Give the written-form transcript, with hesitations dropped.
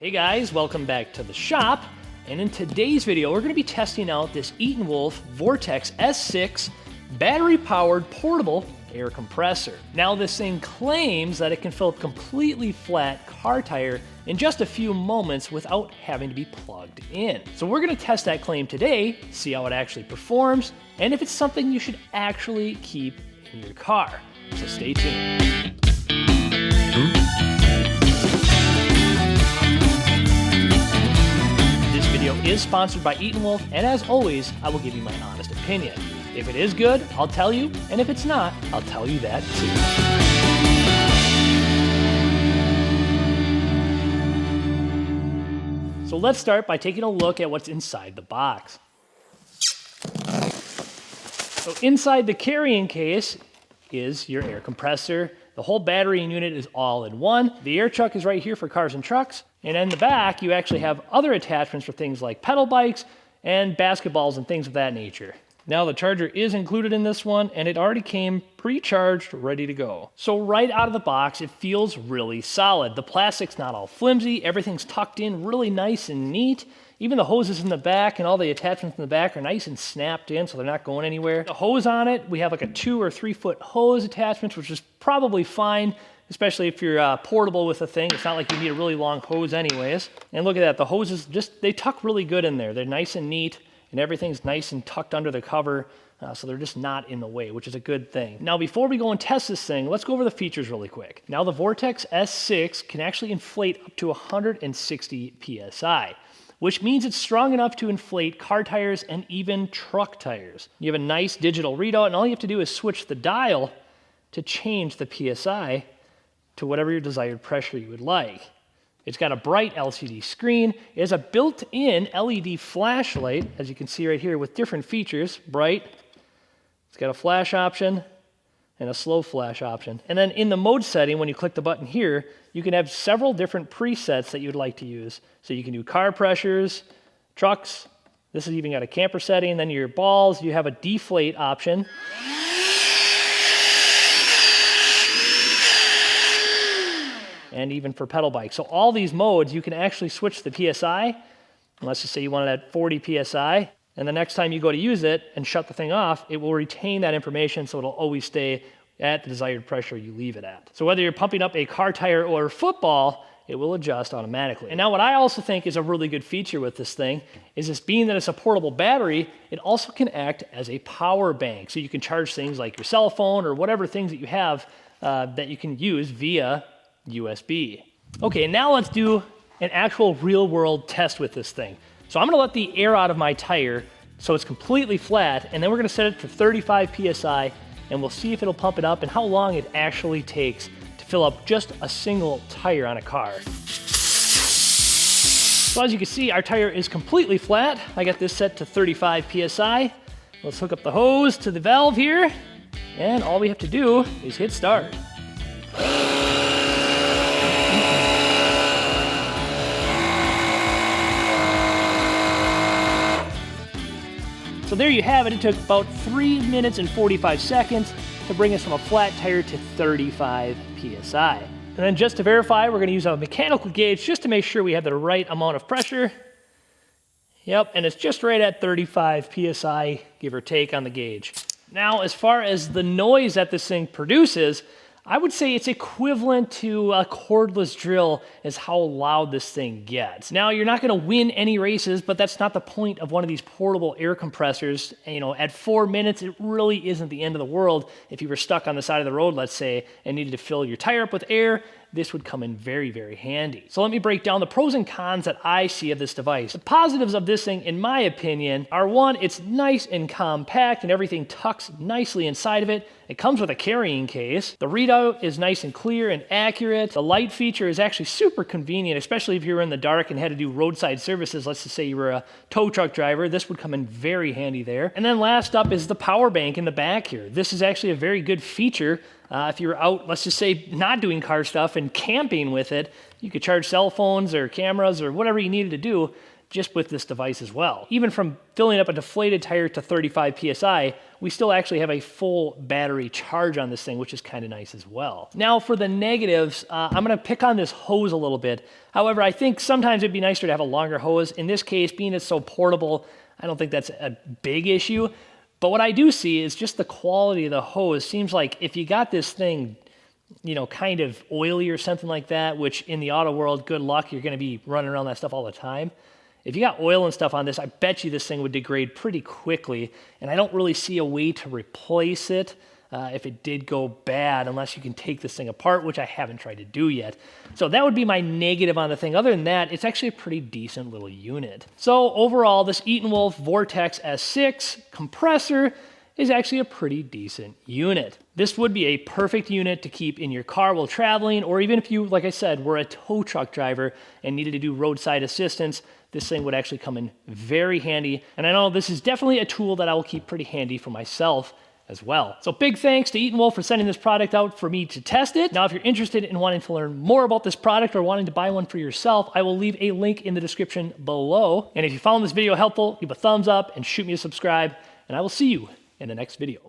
Hey guys, welcome back to the shop. And in today's video, we're going to be testing out this ETENWOLF Vortex S6 battery-powered portable air compressor. Now this thing claims that it can fill a completely flat car tire in just a few moments without having to be plugged in. So we're going to test that claim today, see how it actually performs, and if it's something you should actually keep in your car. So stay tuned. This video is sponsored by ETENWOLF, and as always, I will give you my honest opinion. If it is good, I'll tell you, and if it's not, I'll tell you that too. So let's start by taking a look at what's inside the box. So inside the carrying case is your air compressor. The whole battery and unit is all in one. The air chuck is right here for cars and trucks. And in the back, you actually have other attachments for things like pedal bikes and basketballs and things of that nature. Now the charger is included in this one, and it already came pre-charged, ready to go. So right out of the box, it feels really solid. The plastic's not all flimsy, everything's tucked in really nice and neat. Even the hoses in the back and all the attachments in the back are nice and snapped in, so they're not going anywhere. The hose on it, we have like a 2 or 3 foot hose attachment, which is probably fine, especially if you're portable with a thing. It's not like you need a really long hose anyways. And look at that, the hoses they tuck really good in there. They're nice and neat, and everything's nice and tucked under the cover, so they're just not in the way, which is a good thing. Now before we go and test this thing, let's go over the features really quick. Now the Vortex S6 can actually inflate up to 160 PSI. Which means it's strong enough to inflate car tires and even truck tires. You have a nice digital readout, and all you have to do is switch the dial to change the PSI to whatever your desired pressure you would like. It's got a bright LCD screen. It has a built-in LED flashlight, as you can see right here, with different features. Bright, it's got a flash option, and a slow flash option. And then in the mode setting, when you click the button here, you can have several different presets that you'd like to use. So you can do car pressures, trucks, this has even got a camper setting, then your balls, you have a deflate option. And even for pedal bikes. So all these modes, you can actually switch the PSI. Let's just say you want it at 40 PSI. And the next time you go to use it and shut the thing off, it will retain that information, so it'll always stay at the desired pressure you leave it at. So whether you're pumping up a car tire or a football, it will adjust automatically. And now what I also think is a really good feature with this thing is this, being that it's a portable battery, it also can act as a power bank. So you can charge things like your cell phone or whatever things that you have that you can use via USB. Okay, now let's do an actual real world test with this thing. So I'm gonna let the air out of my tire so it's completely flat, and then we're gonna set it to 35 PSI, and we'll see if it'll pump it up and how long it actually takes to fill up just a single tire on a car. So as you can see, our tire is completely flat. I got this set to 35 PSI. Let's hook up the hose to the valve here, and all we have to do is hit start. So there you have it. It took about 3 minutes and 45 seconds to bring us from a flat tire to 35 PSI. And then just to verify, we're gonna use a mechanical gauge just to make sure we have the right amount of pressure. Yep, and it's just right at 35 PSI, give or take on the gauge. Now, as far as the noise that this thing produces, I would say it's equivalent to a cordless drill is how loud this thing gets. Now, you're not gonna win any races, but that's not the point of one of these portable air compressors. You know, at 4 minutes, it really isn't the end of the world. If you were stuck on the side of the road, let's say, and needed to fill your tire up with air, this would come in very, very handy. So let me break down the pros and cons that I see of this device. The positives of this thing, in my opinion, are one, it's nice and compact and everything tucks nicely inside of it. It comes with a carrying case. The readout is nice and clear and accurate. The light feature is actually super convenient, especially if you were in the dark and had to do roadside services. Let's just say you were a tow truck driver. This would come in very handy there. And then last up is the power bank in the back here. This is actually a very good feature. If you were out, let's just say, not doing car stuff and camping with it, you could charge cell phones or cameras or whatever you needed to do. just with this device as well. Even from filling up a deflated tire to 35 PSI, we still actually have a full battery charge on this thing, which is kind of nice as well. Now for the negatives, I'm gonna pick on this hose a little bit. However, I think sometimes it'd be nicer to have a longer hose. In this case, being it's so portable, I don't think that's a big issue. But what I do see is just the quality of the hose. Seems like if you got this thing, you know, kind of oily or something like that, which in the auto world, good luck, you're gonna be running around that stuff all the time. If you got oil and stuff on this, I bet you this thing would degrade pretty quickly, and I don't really see a way to replace it if it did go bad, unless you can take this thing apart, which I haven't tried to do yet. So that would be my negative on the thing. Other than that, it's actually a pretty decent little unit. So overall, this ETENWOLF Vortex S6 compressor is actually a pretty decent unit. This would be a perfect unit to keep in your car while traveling, or even if you, like I said, were a tow truck driver and needed to do roadside assistance, this thing would actually come in very handy. And I know this is definitely a tool that I will keep pretty handy for myself as well. So big thanks to ETENWOLF for sending this product out for me to test it. Now, if you're interested in wanting to learn more about this product or wanting to buy one for yourself, I will leave a link in the description below. And if you found this video helpful, give a thumbs up and shoot me a subscribe, and I will see you in the next video.